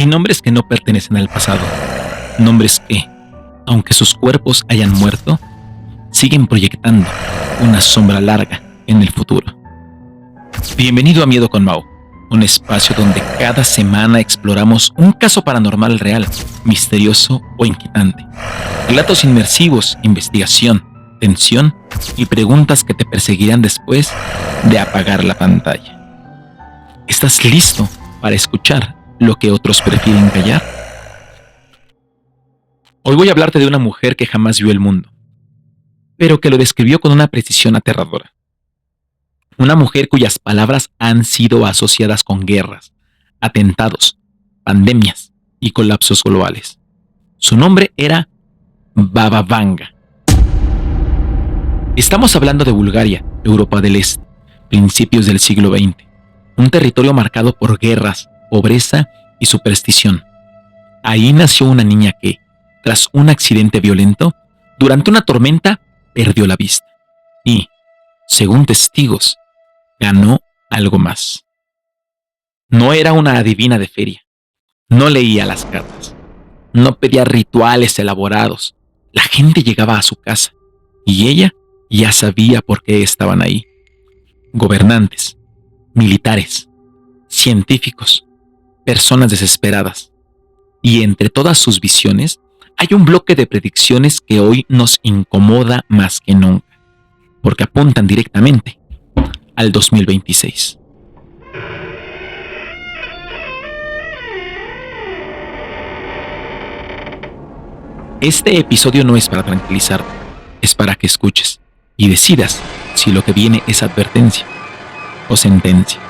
Hay nombres que no pertenecen al pasado, nombres que, aunque sus cuerpos hayan muerto, siguen proyectando una sombra larga en el futuro. Bienvenido a Miedo con Mau, un espacio donde cada semana exploramos un caso paranormal real, misterioso o inquietante. Relatos inmersivos, investigación, tensión y preguntas que te perseguirán después de apagar la pantalla. ¿Estás listo para escuchar lo que otros prefieren callar? Hoy voy a hablarte de una mujer que jamás vio el mundo, pero que lo describió con una precisión aterradora. Una mujer cuyas palabras han sido asociadas con guerras, atentados, pandemias y colapsos globales. Su nombre era Baba Vanga. Estamos hablando de Bulgaria, Europa del Este, principios del siglo XX, un territorio marcado por guerras, pobreza y superstición. Ahí nació una niña que, tras un accidente violento, durante una tormenta, perdió la vista y, según testigos, ganó algo más. No era una adivina de feria, no leía las cartas, no pedía rituales elaborados. La gente llegaba a su casa y ella ya sabía por qué estaban ahí. Gobernantes, militares, científicos, personas desesperadas. Y entre todas sus visiones hay un bloque de predicciones que hoy nos incomoda más que nunca, porque apuntan directamente al 2026. Este episodio no es para tranquilizarte, es para que escuches y decidas si lo que viene es advertencia o sentencia.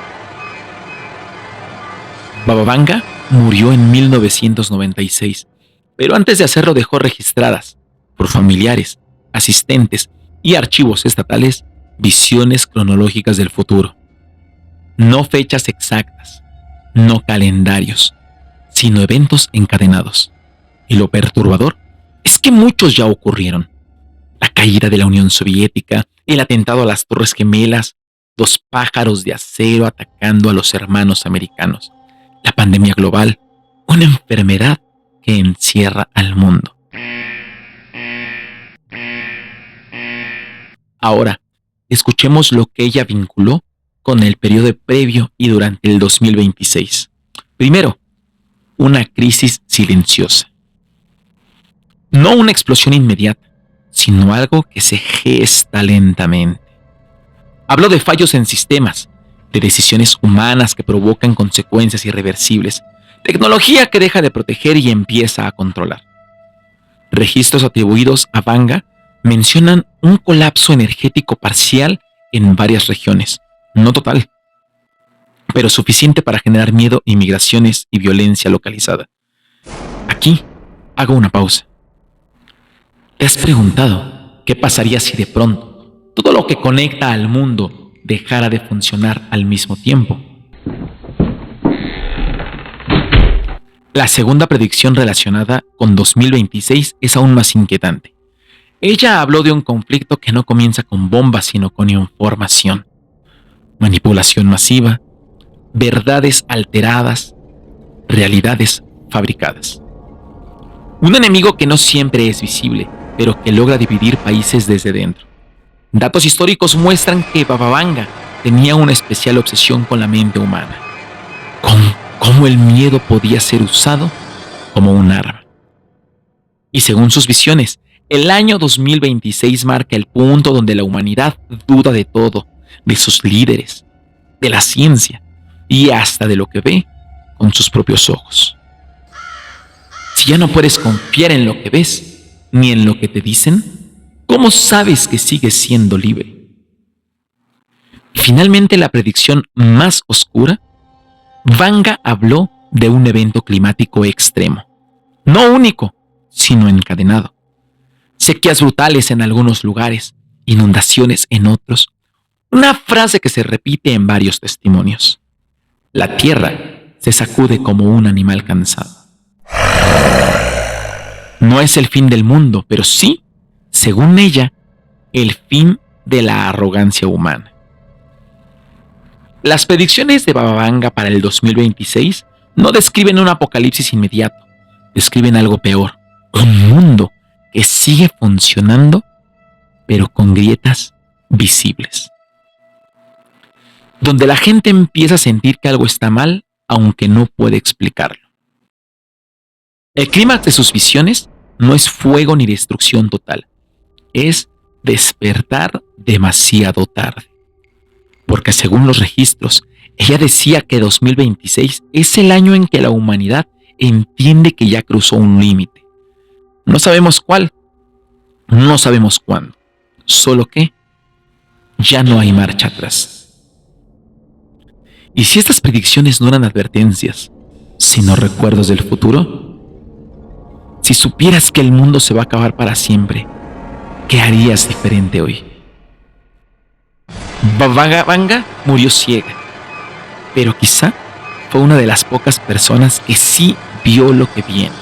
Baba Vanga murió en 1996, pero antes de hacerlo dejó registradas, por familiares, asistentes y archivos estatales, visiones cronológicas del futuro. No fechas exactas, no calendarios, sino eventos encadenados. Y lo perturbador es que muchos ya ocurrieron. La caída de la Unión Soviética, el atentado a las Torres Gemelas, los pájaros de acero atacando a los hermanos americanos, la pandemia global, una enfermedad que encierra al mundo. Ahora, escuchemos lo que ella vinculó con el periodo previo y durante el 2026. Primero, una crisis silenciosa. No una explosión inmediata, sino algo que se gesta lentamente. Habló de fallos en sistemas, de decisiones humanas que provocan consecuencias irreversibles, tecnología que deja de proteger y empieza a controlar. Registros atribuidos a Vanga mencionan un colapso energético parcial en varias regiones, no total, pero suficiente para generar miedo, migraciones y violencia localizada. Aquí hago una pausa. ¿Te has preguntado qué pasaría si de pronto todo lo que conecta al mundo dejara de funcionar al mismo tiempo? La segunda predicción relacionada con 2026 es aún más inquietante. Ella habló de un conflicto que no comienza con bombas, sino con información, manipulación masiva, verdades alteradas, realidades fabricadas. Un enemigo que no siempre es visible, pero que logra dividir países desde dentro. Datos históricos muestran que Baba Vanga tenía una especial obsesión con la mente humana. Cómo el miedo podía ser usado como un arma. Y según sus visiones, el año 2026 marca el punto donde la humanidad duda de todo, de sus líderes, de la ciencia y hasta de lo que ve con sus propios ojos. Si ya no puedes confiar en lo que ves ni en lo que te dicen, ¿cómo sabes que sigues siendo libre? Finalmente, la predicción más oscura, Vanga habló de un evento climático extremo, no único, sino encadenado. Sequías brutales en algunos lugares, inundaciones en otros. Una frase que se repite en varios testimonios. La tierra se sacude como un animal cansado. No es el fin del mundo, pero sí, según ella, el fin de la arrogancia humana. Las predicciones de Baba Vanga para el 2026 No describen un apocalipsis inmediato, describen algo peor, un mundo que sigue funcionando, pero con grietas visibles. Donde la gente empieza a sentir que algo está mal, aunque no puede explicarlo. El clímax de sus visiones no es fuego ni destrucción total, es despertar demasiado tarde. Porque según los registros, ella decía que 2026 es el año en que la humanidad entiende que ya cruzó un límite. No sabemos cuál, no sabemos cuándo, solo que ya no hay marcha atrás. ¿Y si estas predicciones no eran advertencias, sino recuerdos del futuro? Si supieras que el mundo se va a acabar para siempre, ¿qué harías diferente hoy? Vanga murió ciega, pero quizá fue una de las pocas personas que sí vio lo que viene.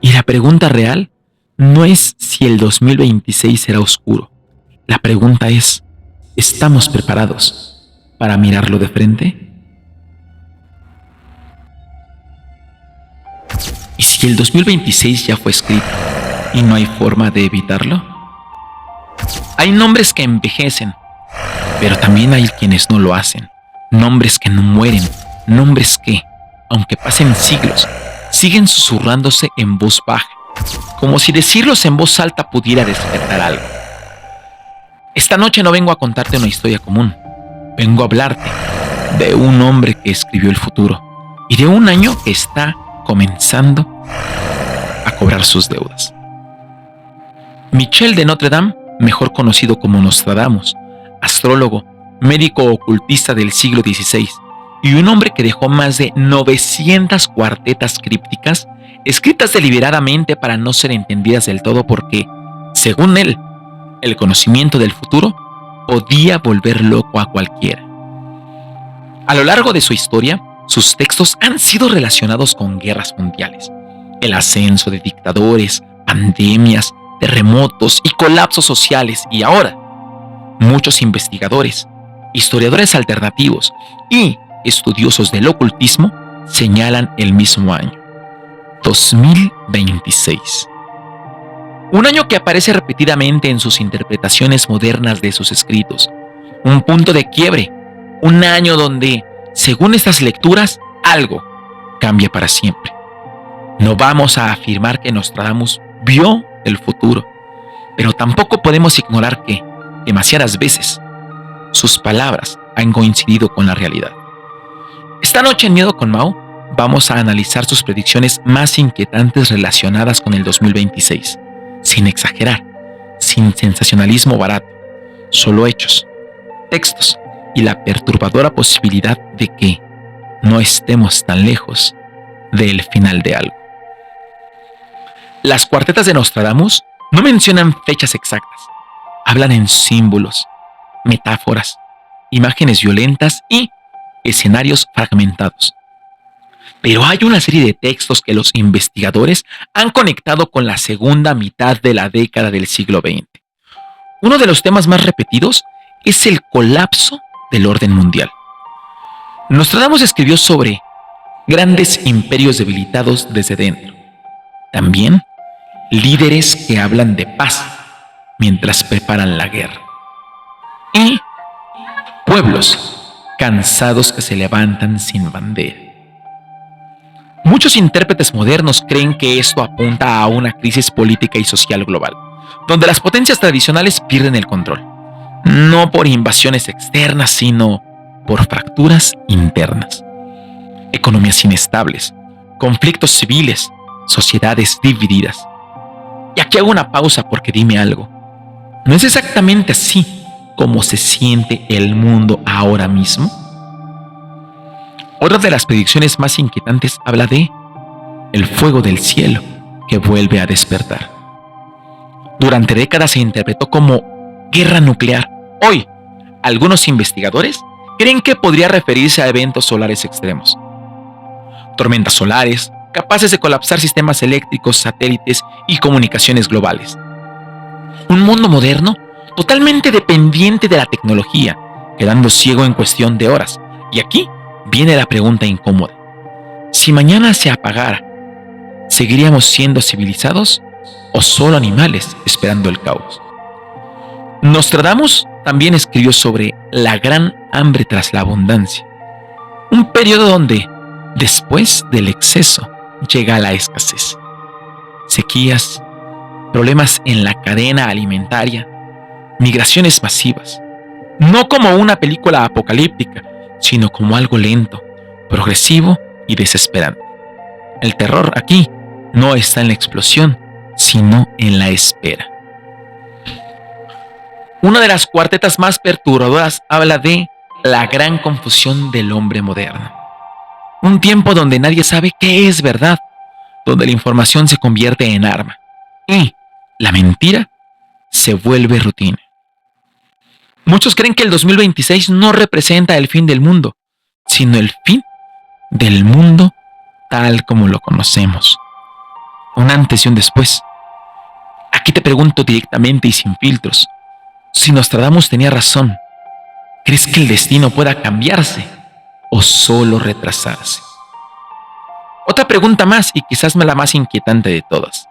Y la pregunta real no es si el 2026 será oscuro. La pregunta es, ¿estamos preparados para mirarlo de frente? ¿Y si el 2026 ya fue escrito y no hay forma de evitarlo? Hay nombres que envejecen, pero también hay quienes no lo hacen. Nombres que no mueren, nombres que, aunque pasen siglos, siguen susurrándose en voz baja, como si decirlos en voz alta pudiera despertar algo. Esta noche no vengo a contarte una historia común, vengo a hablarte de un hombre que escribió el futuro y de un año que está comenzando a cobrar sus deudas. Michel de Notre Dame, mejor conocido como Nostradamus, astrólogo, médico ocultista del siglo XVI y un hombre que dejó más de 900 cuartetas crípticas escritas deliberadamente para no ser entendidas del todo porque, según él, el conocimiento del futuro podía volver loco a cualquiera. A lo largo de su historia, sus textos han sido relacionados con guerras mundiales, el ascenso de dictadores, pandemias, terremotos y colapsos sociales, y ahora muchos investigadores, historiadores alternativos y estudiosos del ocultismo señalan el mismo año, 2026. Un año que aparece repetidamente en sus interpretaciones modernas de sus escritos, un punto de quiebre, un año donde, según estas lecturas, algo cambia para siempre. No vamos a afirmar que Nostradamus vio el futuro, pero tampoco podemos ignorar que, demasiadas veces, sus palabras han coincidido con la realidad. Esta noche en Miedo con Mau vamos a analizar sus predicciones más inquietantes relacionadas con el 2026, sin exagerar, sin sensacionalismo barato, solo hechos, textos y la perturbadora posibilidad de que no estemos tan lejos del final de algo. Las cuartetas de Nostradamus no mencionan fechas exactas, hablan en símbolos, metáforas, imágenes violentas y escenarios fragmentados. Pero hay una serie de textos que los investigadores han conectado con la segunda mitad de la década del siglo XX. Uno de los temas más repetidos es el colapso del orden mundial. Nostradamus escribió sobre grandes imperios debilitados desde dentro. También líderes que hablan de paz mientras preparan la guerra. Y pueblos cansados que se levantan sin bandera. Muchos intérpretes modernos creen que esto apunta a una crisis política y social global, donde las potencias tradicionales pierden el control, no por invasiones externas, sino por fracturas internas. Economías inestables, conflictos civiles, sociedades divididas. Y aquí hago una pausa porque dime algo. ¿No es exactamente así como se siente el mundo ahora mismo? Otra de las predicciones más inquietantes habla de el fuego del cielo que vuelve a despertar. Durante décadas se interpretó como guerra nuclear. Hoy, algunos investigadores creen que podría referirse a eventos solares extremos. Tormentas solares, capaces de colapsar sistemas eléctricos, satélites y comunicaciones globales. Un mundo moderno totalmente dependiente de la tecnología, quedando ciego en cuestión de horas. Y aquí viene la pregunta incómoda. Si mañana se apagara, ¿seguiríamos siendo civilizados o solo animales esperando el caos? Nostradamus también escribió sobre la gran hambre tras la abundancia, un periodo donde, después del exceso, llega la escasez. Sequías, problemas en la cadena alimentaria, migraciones masivas, no como una película apocalíptica, sino como algo lento, progresivo y desesperante. El terror aquí no está en la explosión, sino en la espera. Una de las cuartetas más perturbadoras habla de la gran confusión del hombre moderno. Un tiempo donde nadie sabe qué es verdad, donde la información se convierte en arma y la mentira se vuelve rutina. Muchos creen que el 2026 no representa el fin del mundo, sino el fin del mundo tal como lo conocemos. Un antes y un después. Aquí te pregunto directamente y sin filtros, si Nostradamus tenía razón, ¿crees que el destino pueda cambiarse o solo retrasarse? Otra pregunta más, y quizás la más inquietante de todas.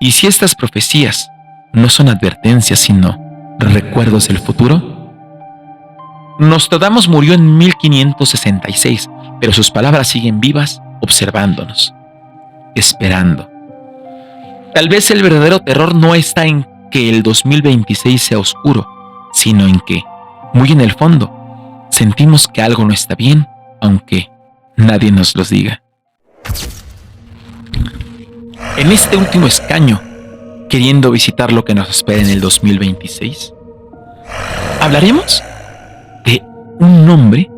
¿Y si estas profecías no son advertencias, sino recuerdos del futuro? Nostradamus murió en 1566, pero sus palabras siguen vivas, observándonos, esperando. Tal vez el verdadero terror no está en que el 2026 sea oscuro, sino en que, muy en el fondo, sentimos que algo no está bien, aunque nadie nos lo diga. En este último escaño, queriendo visitar lo que nos espera en el 2026, hablaremos de un hombre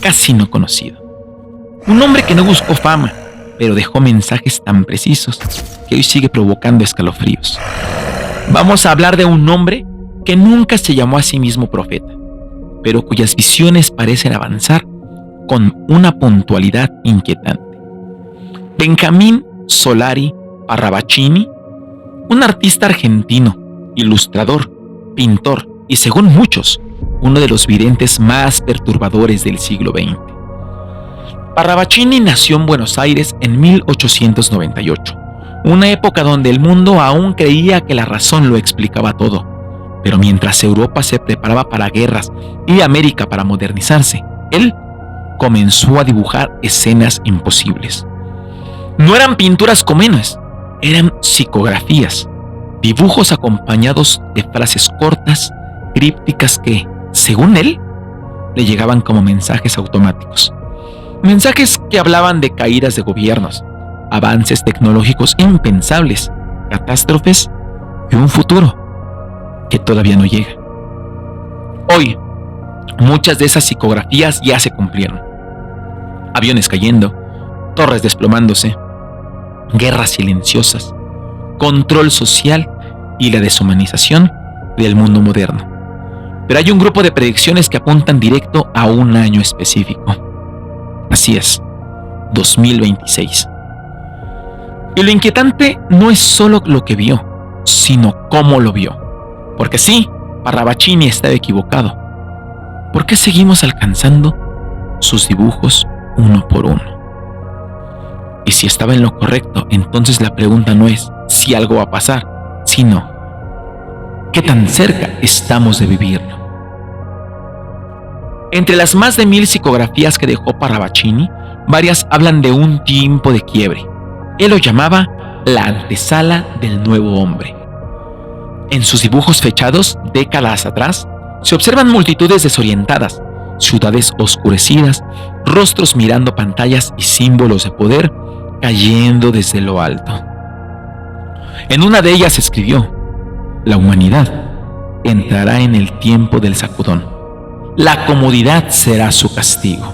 casi no conocido. Un hombre que no buscó fama, pero dejó mensajes tan precisos que hoy sigue provocando escalofríos. Vamos a hablar de un hombre que nunca se llamó a sí mismo profeta, pero cuyas visiones parecen avanzar con una puntualidad inquietante. Benjamín Solari Parravicini, un artista argentino, ilustrador, pintor y, según muchos, uno de los videntes más perturbadores del siglo XX. Parravicini nació en Buenos Aires en 1898, una época donde el mundo aún creía que la razón lo explicaba todo. Pero mientras Europa se preparaba para guerras y América para modernizarse, él comenzó a dibujar escenas imposibles. No eran pinturas comunes, eran psicografías, dibujos acompañados de frases cortas, crípticas que, según él, le llegaban como mensajes automáticos. Mensajes que hablaban de caídas de gobiernos, avances tecnológicos impensables, catástrofes y un futuro que todavía no llega. Hoy, muchas de esas psicografías ya se cumplieron. Aviones cayendo, torres desplomándose, guerras silenciosas, control social y la deshumanización del mundo moderno. Pero hay un grupo de predicciones que apuntan directo a un año específico. Así es, 2026. Y lo inquietante no es solo lo que vio, sino cómo lo vio. Porque sí, Parravicini estaba equivocado. ¿Por qué seguimos alcanzando sus dibujos uno por uno? Y si estaba en lo correcto, entonces la pregunta no es si algo va a pasar, sino ¿qué tan cerca estamos de vivirlo? Entre las más de 1000 psicografías que dejó Parravicini, varias hablan de un tiempo de quiebre. Él lo llamaba la antesala del nuevo hombre. En sus dibujos fechados décadas atrás, se observan multitudes desorientadas, ciudades oscurecidas, rostros mirando pantallas y símbolos de poder cayendo desde lo alto. En una de ellas escribió: la humanidad entrará en el tiempo del sacudón. La comodidad será su castigo.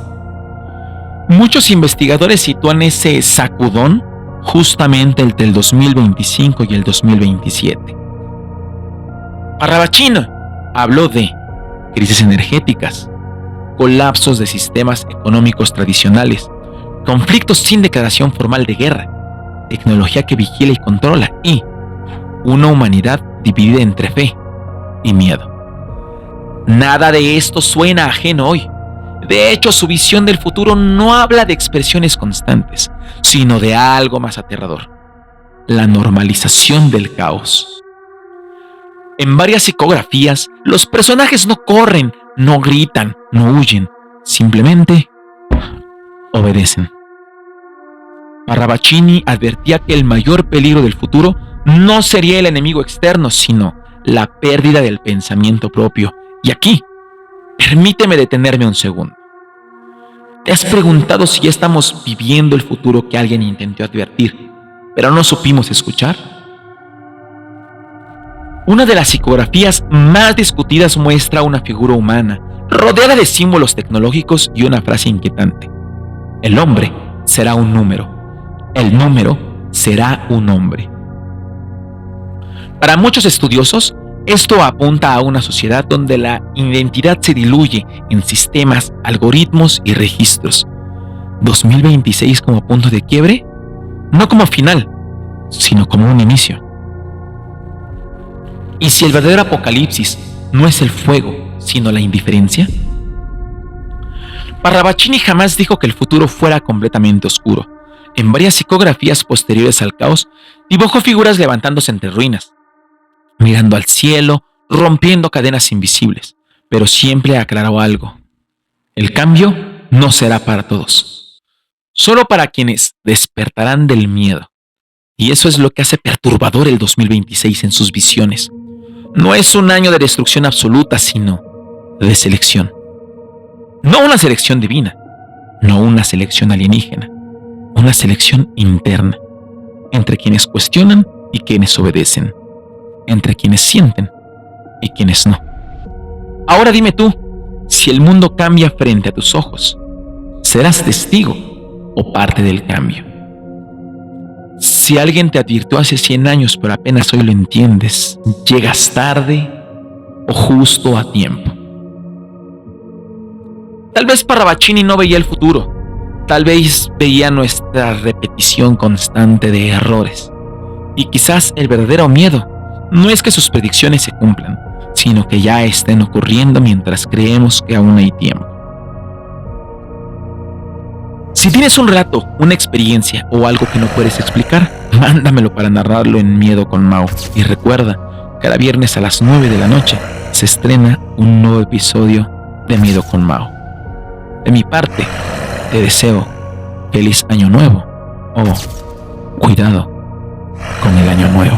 Muchos investigadores sitúan ese sacudón justamente entre el 2025 y el 2027. Parravicini habló de crisis energéticas, colapsos de sistemas económicos tradicionales, conflictos sin declaración formal de guerra, tecnología que vigila y controla y una humanidad dividida entre fe y miedo. Nada de esto suena ajeno hoy. De hecho, su visión del futuro no habla de expresiones constantes, sino de algo más aterrador: la normalización del caos. En varias psicografías, los personajes no corren, no gritan, no huyen, simplemente obedecen. Parravicini advertía que el mayor peligro del futuro no sería el enemigo externo, sino la pérdida del pensamiento propio. Y aquí, permíteme detenerme un segundo. ¿Te has preguntado si ya estamos viviendo el futuro que alguien intentó advertir, pero no supimos escuchar? Una de las psicografías más discutidas muestra una figura humana, rodeada de símbolos tecnológicos y una frase inquietante: el hombre será un número. El número será un hombre. Para muchos estudiosos, esto apunta a una sociedad donde la identidad se diluye en sistemas, algoritmos y registros. 2026 como punto de quiebre, no como final, sino como un inicio. ¿Y si el verdadero apocalipsis no es el fuego, sino la indiferencia? Parravicini jamás dijo que el futuro fuera completamente oscuro. En varias psicografías posteriores al caos, dibujó figuras levantándose entre ruinas, mirando al cielo, rompiendo cadenas invisibles, pero siempre aclaró algo: el cambio no será para todos, solo para quienes despertarán del miedo. Y eso es lo que hace perturbador el 2026 en sus visiones. No es un año de destrucción absoluta, sino de selección. No una selección divina, no una selección alienígena, una selección interna, entre quienes cuestionan y quienes obedecen, entre quienes sienten y quienes no. Ahora dime tú, si el mundo cambia frente a tus ojos, ¿serás testigo o parte del cambio? Si alguien te advirtió hace 100 años pero apenas hoy lo entiendes, ¿llegas tarde o justo a tiempo? Tal vez Parravicini no veía el futuro, tal vez veía nuestra repetición constante de errores. Y quizás el verdadero miedo no es que sus predicciones se cumplan, sino que ya estén ocurriendo mientras creemos que aún hay tiempo. Si tienes un relato, una experiencia o algo que no puedes explicar, mándamelo para narrarlo en Miedo con Mau. Y recuerda, cada viernes a las 9 de la noche se estrena un nuevo episodio de Miedo con Mau. De mi parte, te deseo feliz año nuevo o cuidado con el año nuevo.